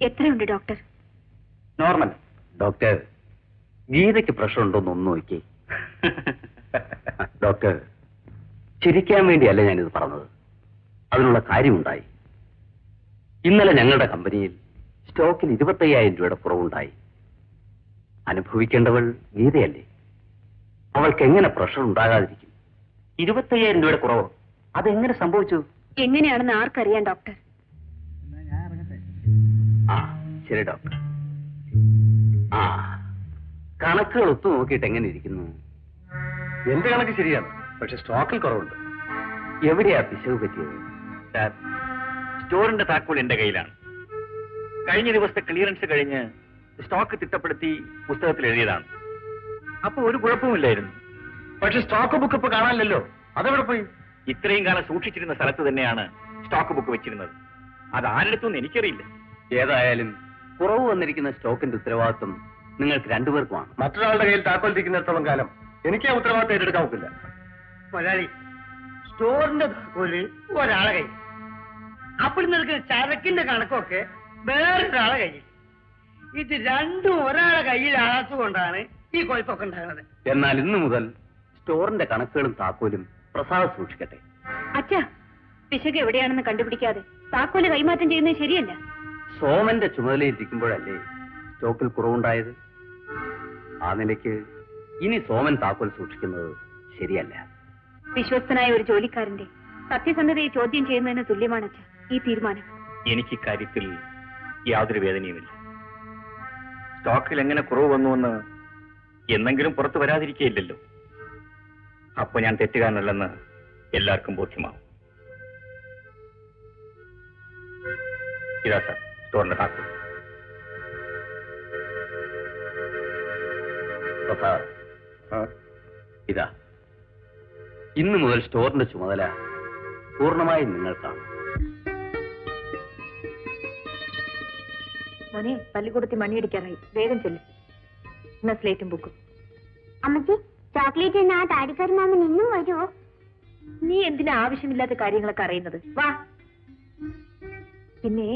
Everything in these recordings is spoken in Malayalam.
എത്രയുണ്ട് ഡോക്ടർ? നോർമൽ. ഡോക്ടർ, ഗീതയ്ക്ക് പ്രഷർ ഉണ്ടോന്ന് ഒന്ന് നോക്കി. ഡോക്ടർ, ചിരിക്കാൻ വേണ്ടിയല്ല ഞാനിത് പറഞ്ഞത്, അതിനുള്ള കാര്യമുണ്ടായി. ഇന്നലെ ഞങ്ങളുടെ കമ്പനിയിൽ സ്റ്റോക്കിൽ 25,000 രൂപയുടെ കുറവുണ്ടായി. അനുഭവിക്കേണ്ടവൾ ഗീതയല്ലേ? അവൾക്ക് എങ്ങനെ പ്രഷർ ഉണ്ടാകാതിരിക്കും? 25,000 രൂപയുടെ കുറവോ? അതെങ്ങനെ സംഭവിച്ചു? എങ്ങനെയാണെന്ന് ആർക്കറിയാം ഡോക്ടർ? ആ ശരി ഡോക്ടർ. ആ കണക്കുകൾ ഒത്തു നോക്കിയിട്ട് എങ്ങനെ ഇരിക്കുന്നു? എന്റെ കണക്ക് ശരിയാണ്, പക്ഷെ സ്റ്റോക്കിൽ കുറവുണ്ട്. എവിടെയാ പിശക് പറ്റിയത്? സാർ, സ്റ്റോറിന്റെ താക്കോൽ എന്റെ കയ്യിലാണ്. കഴിഞ്ഞ ദിവസത്തെ ക്ലിയറൻസ് കഴിഞ്ഞ് സ്റ്റോക്ക് തിട്ടപ്പെടുത്തി പുസ്തകത്തിൽ എഴുതിയതാണ്. അപ്പൊ ഒരു കുഴപ്പമില്ലായിരുന്നു. പക്ഷെ സ്റ്റോക്ക് ബുക്ക് ഇപ്പൊ കാണാനില്ലല്ലോ, അതെവിടെ പോയി? ഇത്രയും കാലം സൂക്ഷിച്ചിരുന്ന സ്ഥലത്ത് തന്നെയാണ് സ്റ്റോക്ക് ബുക്ക് വെച്ചിരുന്നത്. അത് ആരെടുത്തൊന്നും എനിക്കറിയില്ല. ഏതായാലും കുറവ് വന്നിരിക്കുന്ന സ്റ്റോക്കിന്റെ ഉത്തരവാദിത്വം നിങ്ങൾക്ക് രണ്ടുപേർക്കുമാണ്. മറ്റൊരാളുടെ കയ്യിൽ താക്കോൽ ഇരിക്കുന്നിടത്തോളം കാലം എനിക്ക് ആ ഉത്തരവാദിത്തം ഏറ്റെടുക്കാൻ ഒക്കില്ല. മുതലാളി, സ്റ്റോറിന്റെ താക്കോല് ഒരാളെ കയ്യിൽ, അപ്പോൾ നിൽക്കുന്ന ചരക്കിന്റെ കണക്കൊക്കെ വേറൊരാളെ കയ്യിൽ. ഇത് രണ്ടും ഒരാളെ കയ്യിലാകാത്തതുകൊണ്ടാണ് ഈ കുഴപ്പമൊക്കെ ഉണ്ടാകുന്നത്. എന്നാൽ ഇന്നു മുതൽ സ്റ്റോറിന്റെ കണക്കുകളും താക്കോലും പ്രസാദ് സൂക്ഷിക്കട്ടെ. അച്ഛാ, പിശക് എവിടെയാണെന്ന് കണ്ടുപിടിക്കാതെ താക്കോല് കൈമാറ്റം ചെയ്യുന്നത് ശരിയല്ല. സോമന്റെ ചുമതലയിരിക്കുമ്പോഴല്ലേ സ്റ്റോക്കിൽ കുറവുണ്ടായത്? ആ നിലയ്ക്ക് ഇനി സോമൻ താക്കോൽ സൂക്ഷിക്കുന്നത് ശരിയല്ല. വിശ്വസ്തനായ ഒരു ജോലിക്കാരന്റെ സത്യസന്ധതയെ ചോദ്യം ചെയ്യുന്നതിന് തുല്യമാണ് അച്ഛാ ഈ തീരുമാനം. എനിക്ക് ഇക്കാര്യത്തിൽ യാതൊരു വേദനയുമില്ല. സ്റ്റോക്കിൽ എങ്ങനെ കുറവ് വന്നുവെന്ന് എന്നെങ്കിലും പുറത്തു വരാതിരിക്കുകയില്ലല്ലോ. അപ്പൊ ഞാൻ തെറ്റുകാരനല്ലെന്ന് എല്ലാവർക്കും ബോധ്യമാവും. ഇതാ സാർ സ്റ്റോറിന്റെ താക്കോൽ. പ്രസാദ്, ഇതാ, ഇന്നു മുതൽ സ്റ്റോറിന്റെ ചുമതല പൂർണ്ണമായും നിങ്ങൾക്കാണ്. മോനെ, പള്ളിക്കൂടത്തിൽ മണിയടിക്കാറായി, വേഗം ചെല്ലും. എന്നാ സ്ലേറ്റും ബുക്കും. അമ്മച്ചി, ചോക്ലേറ്റ് ആ താടിക്കാരൻ മാമൻ ഇന്നും വരുമോ? നീ എന്തിനാ ആവശ്യമില്ലാത്ത കാര്യങ്ങളൊക്കെ അറിയുന്നത്? വാ. പിന്നെ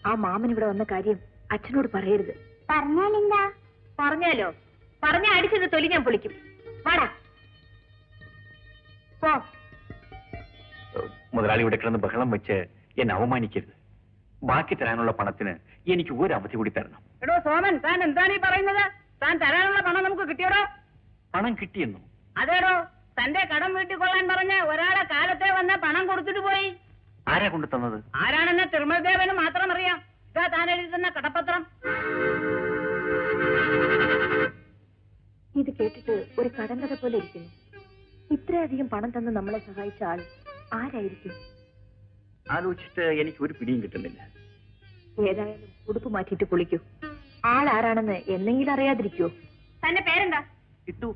ആ മാമൻ ഇവിടെ വന്ന കാര്യം അച്ഛനോട് പറയരുത്. പറഞ്ഞാലെന്താ? പറഞ്ഞാലോ? പറഞ്ഞ അടിച്ചത് തൊലി ഞാൻ പൊളിക്കും. വാടാ പോ. മുതലാളി ഇവിടെ കിടന്ന് ബഹളം വെച്ച് എന്നെ അവമാനിക്കരുത്. ബാക്കി തരാനുള്ള പണത്തിന് എനിക്ക് ഒരു അവധി കൂടി തരണം. എടോ സോമൻ, താൻ എന്താണ് ഈ പറയുന്നത്? താൻ തരാനുള്ള പണം നമുക്ക് കിട്ടിയോടോ? പണം കിട്ടിയെന്നു? അതേടോ, തന്റെ കടം വീട്ടിൽ കൊള്ളാൻ പറഞ്ഞ ഒരാളെ കാലത്തെ വന്ന് പണം കൊടുത്തിട്ട് പോയി. ആരാ കൊണ്ടു തന്നത്? ആരാണെന്ന് തിരുമൽദേവന് മാത്രം അറിയാം. ഇതാ താൻ എഴുതി തന്ന കടപ്പത്രം. ഇത് കേട്ടിട്ട് ഒരു കടങ്കഥ പോലെ ഇരിക്കുന്നു. ഇത്രയധികം പണം തന്ന് നമ്മളെ സഹായിച്ച ആൾ ആരായിരിക്കും? ആലോചിച്ചിട്ട് എനിക്ക് ഒരു പിടിയും കിട്ടുന്നില്ല. ഏതായാലും ഉടുപ്പ് മാറ്റിയിട്ട് കുളിക്കൂ. ആളാരാണെന്ന് എന്നെങ്കിലും അറിയാതിരിക്കോ? തന്റെ പേരെന്താ? കിട്ടു.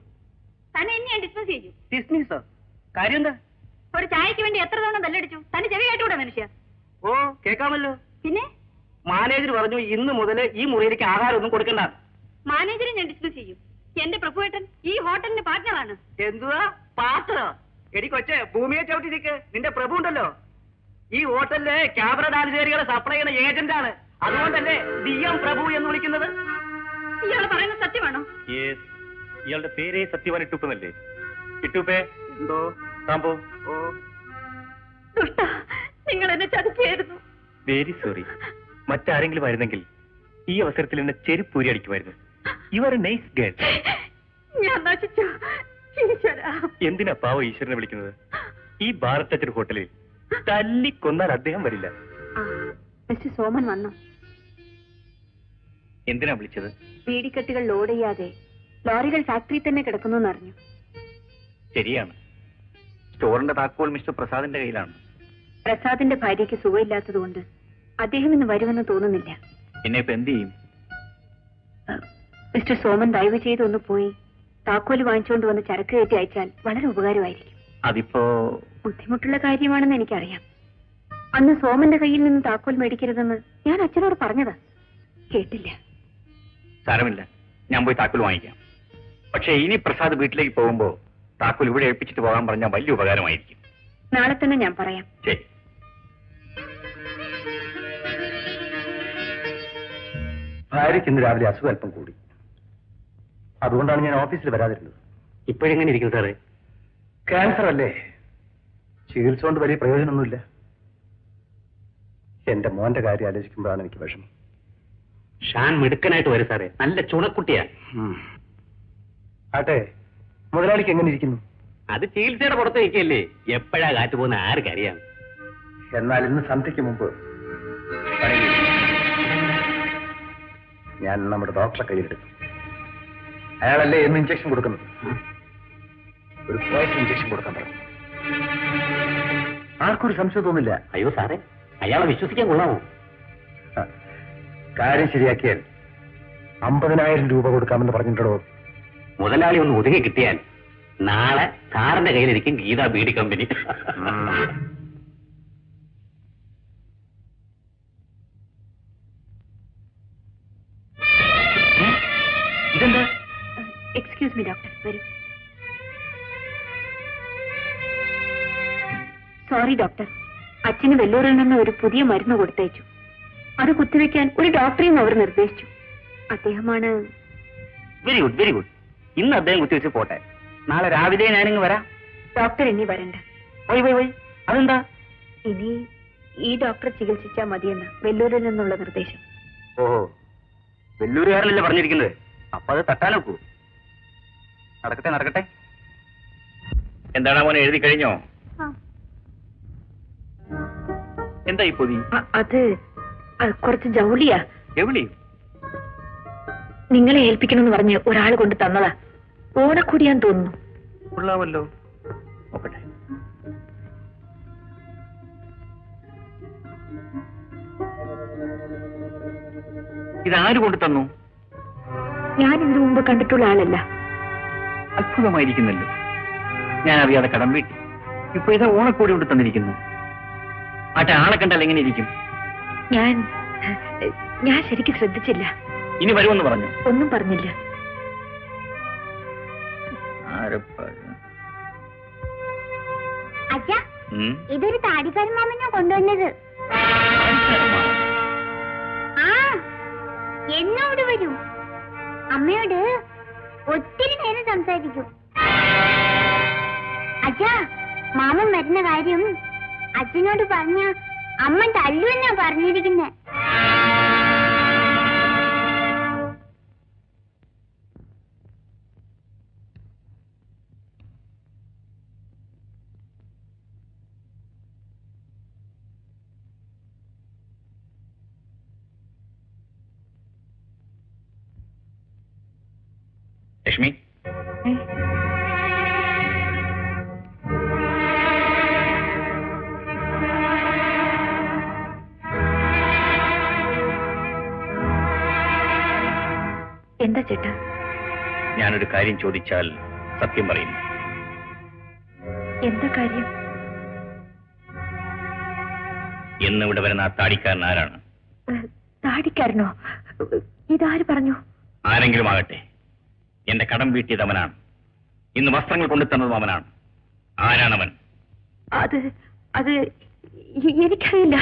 തന്നെ എന്നെ ഞാൻ ഡിസ്മിസ് ചെയ്യും. ഡിസ്മിസ്? കാര്യം എന്താ? ഒരു ചായക്ക് വേണ്ടി എത്ര തവണ ബെല്ലടിച്ചു? തന്നെ ചെവി കേട്ടുകൂടെ മനുഷ്യ? ഓ, കേൾക്കാമല്ലോ. പിന്നെ മാനേജർ പറഞ്ഞു ഇന്ന് മുതൽ ഈ മുറിയിലേക്ക് ആഹാരം ഒന്നും കൊടുക്കണ്ട. മാനേജറെ ഞാൻ ഡിസ്മിസ് ചെയ്യും. എന്റെ പ്രഭുവേട്ടൻ ഈ ഹോട്ടലിന്റെ പാർട്ട്ണറാണ്. എന്തുവാ പാർട്ട്ണറോ? എടി കൊച്ചെ, ഭൂമിയെ ചവിട്ടി നിൽക്ക്. നിന്റെ പ്രഭു ഉണ്ടല്ലോ, ഈ ഹോട്ടലിലെ ക്യാമറ ഡാൻസുകാരികളെ സപ്ലൈ ചെയ്യുന്ന ഏജന്റാണ്. അതുകൊണ്ടല്ലേ DM പ്രഭു എന്ന് വിളിക്കുന്നത്. ഇയാൾ പറയുന്നത് സത്യമാണോ? ഇയാളുടെ പേരേ സത്യവാൻ ഇട്ടുപ്പന്നല്ലേ? ഇട്ടുപ്പേ എന്തോ താമ്പോ. ഓ, ദുഷ്ട, നിങ്ങൾ എന്നെ ചതിക്കായിരുന്നു. Very sorry. മറ്റാരെങ്കിലും ആയിരുന്നെങ്കിൽ ഈ അവസരത്തിൽ എന്നെ ചെരുപ്പൂരി അടിക്കുമായിരുന്നു. You are a nice girl. ഞാൻ നശിച്ചു. ഈശ്വരാ, എന്തിനാ പാവ ഈശ്വരനെ വിളിക്കുന്നത്? ഈ ഭാരത് ടച്ചർ ഹോട്ടലിൽ തല്ലിക്കൊന്നാൽ അദ്ദേഹം വരില്ല. മിസ്റ്റർ സോമൻ വന്നു. എന്തിനാ വിളിച്ചത്? ബീഡിക്കെട്ടുകൾ ലോഡ് ചെയ്യാതെ ലോറികൾ ഫാക്ടറിയിൽ തന്നെ കിടക്കുന്നു എന്നറിഞ്ഞു. ശരിയാണ്. സ്റ്റോറിന്റെ താക്കോൽ മിസ്റ്റർ പ്രസാദിന്റെ കയ്യിലാണ്. പ്രസാദിന്റെ ഭാര്യയ്ക്ക് സുഖമില്ലാത്തതുകൊണ്ട് അദ്ദേഹം ഇന്ന് വരുമെന്ന് തോന്നുന്നില്ല. എന്നെ ഇപ്പൊ എന്ത് ചെയ്യും? മിസ്റ്റർ സോമൻ ദയവ് ചെയ്ത് ഒന്ന് പോയി താക്കോല് വാങ്ങിച്ചുകൊണ്ട് വന്ന് ചരക്ക് കയറ്റി അയച്ചാൽ വളരെ ഉപകാരമായിരിക്കും. അതിപ്പോ ബുദ്ധിമുട്ടുള്ള കാര്യമാണെന്ന് എനിക്കറിയാം. അന്ന് സോമന്റെ കയ്യിൽ നിന്ന് താക്കോൽ മേടിക്കരുതെന്ന് ഞാൻ അച്ഛനോട് പറഞ്ഞതാ, കേട്ടില്ല. സാരമില്ല, ഞാൻ പോയി താക്കോൽ വാങ്ങിക്കാം. പക്ഷെ ഇനി പ്രസാദ് വീട്ടിലേക്ക് പോകുമ്പോ താക്കോൽ ഇവിടെ ഏൽപ്പിച്ചിട്ട് പോകാൻ പറഞ്ഞാൽ വലിയ ഉപകാരമായിരിക്കും. നാളെ തന്നെ ഞാൻ പറയാം. ശരി. ഭാര്യയ്ക്ക് ഇന്ന് രാവിലെ അസുഖം അല്പം കൂടി. അതുകൊണ്ടാണ് ഞാൻ ഓഫീസിൽ വരാതിരുന്നത്. ഇപ്പോഴെങ്ങനെ ഇരിക്കും സാറേ? ക്യാൻസർ അല്ലേ, ചികിത്സ കൊണ്ട് വലിയ പ്രയോജനമൊന്നുമില്ല. എന്റെ മോന്റെ കാര്യം ആലോചിക്കുമ്പോഴാണ് എനിക്ക് വിഷമം. ഷാൻ മിടുക്കനായിട്ട് വരും സാറേ, നല്ല ചുണക്കുട്ടിയാ. ആട്ടെ, മുതലാളിക്ക് എങ്ങനെ ഇരിക്കുന്നു? അത് ചികിത്സയുടെ പുറത്ത് നിൽക്കല്ലേ, എപ്പോഴാ കാറ്റ് പോകുന്ന ആർക്കറിയാം. എന്നാൽ ഇന്ന് സന്ധ്യയ്ക്ക് മുമ്പ് പണിയിൽ ഞാൻ നമ്മുടെ ഡോക്ടറെ കയ്യിലെടുത്തു. അയാളല്ലേ എന്ന് ഇഞ്ചക്ഷൻ കൊടുക്കുന്നത്. ഒരു പോയിസൺ ഇഞ്ചക്ഷൻ കൊടുക്കാൻ പറഞ്ഞു. ആർക്കൊരു സംശയം തോന്നില്ല. അയ്യോ സാറേ, അയാളെ വിശ്വസിക്കാൻ കൊള്ളാമോ? കാര്യം ശരിയാക്കിയാൽ 50,000 രൂപ കൊടുക്കാമെന്ന് പറഞ്ഞിട്ടുണ്ടോ? മുതലാളി ഒന്ന് ഒതുങ്ങി കിട്ടിയാൽ നാളെ സാറിന്റെ കയ്യിലിരിക്കും ഗീത ബീഡി കമ്പനി. ഇതെന്താ? എക്സ്ക്യൂസ് മീ ഡോക്ടർ, വരൂ. സോറി ഡോക്ടർ, അച്ഛന് വെല്ലൂരിൽ നിന്ന് ഒരു പുതിയ മരുന്ന് കൊടുത്തയച്ചു. അത് കുത്തിവെക്കാൻ ഒരു ഡോക്ടറെയും അവർ നിർദ്ദേശിച്ചു. അദ്ദേഹമാണ്. Very good, very good. ഇന്ന് അദ്ദേഹം കുത്തിവെച്ച് പോട്ടെ, നാളെ രാവിലെ ഞാനിങ്ങ് വരാം. ഡോക്ടർ ഇനി വരണ്ട. വൈ അതെന്താ? ഇനി ഈ ഡോക്ടറെ ചികിത്സിച്ചാൽ മതിയെന്ന് വെല്ലൂരിൽ നിന്നുള്ള നിർദ്ദേശം. ഓഹോ, വെല്ലൂരുകാരനല്ലേ പറഞ്ഞിരിക്കുന്നത്, അപ്പൊ അത് തട്ടാനൊക്കൂ. നടക്കട്ടെ നടക്കട്ടെ. എന്താണ് മോനെ, എഴുതി കഴിഞ്ഞോ? എന്താ ഈ പൊതി? അത് കുറച്ച് ജൗളിയാ. എവിളി? നിങ്ങളെ ഏൽപ്പിക്കണമെന്ന് പറഞ്ഞ് ഒരാൾ കൊണ്ട് തന്നതാ. ഓണക്കൂടിയാൻ തോന്നുന്നു. കൊള്ളാമല്ലോ, നോക്കട്ടെ. ഇതാര് കൊണ്ട് തന്നു? ഞാൻ ഇതിനു മുമ്പ് കണ്ടിട്ടുള്ള ആളല്ല. അത്ഭുതമായിരിക്കുന്നല്ലോ. ഞാൻ അറിയാതെ കടം വീട്ടി. ഇപ്പൊ ഇതാ ഓണക്കോടി കൊണ്ട് തന്നിരിക്കുന്നു. ആട്ടെ, ആളെ കണ്ടാൽ എങ്ങനെ ഇരിക്കും? ഞാൻ ശരിക്കും ശ്രദ്ധിച്ചില്ല. ഇനി വരുമെന്ന് പറഞ്ഞു? ഒന്നും പറഞ്ഞില്ല. അച്ഛാ, ഇതൊരു താടിക്കാരൻ മാമനാ കൊണ്ടുവന്നത്. ആ, എന്നോട് വരൂ. അമ്മയോട് ഒത്തിരി നേരം സംസാരിക്കും. അച്ഛാ, മാമൻ വരുന്ന കാര്യം അച്ഛനോട് പറഞ്ഞ അമ്മ തല്ലുവെന്നാ പറഞ്ഞിരിക്കുന്നെ. ലക്ഷ്മി, എന്താ ചേട്ടാ? ഞാനൊരു കാര്യം ചോദിച്ചാൽ സത്യം പറയുന്നു. എന്താ കാര്യം? എന്നിവിടെ വരുന്ന ആ താടിക്കാരൻ ആരാണ്? താടിക്കാരനോ? ഇതാര് പറഞ്ഞു? ആരെങ്കിലും ആകട്ടെ, എന്റെ കടം വീട്ടിയത് അവനാണ്. ഇന്ന് വസ്ത്രങ്ങൾ കൊണ്ടുതന്നതും അവനാണ്. ആരാണവൻ? അത് എനിക്കറിയില്ല.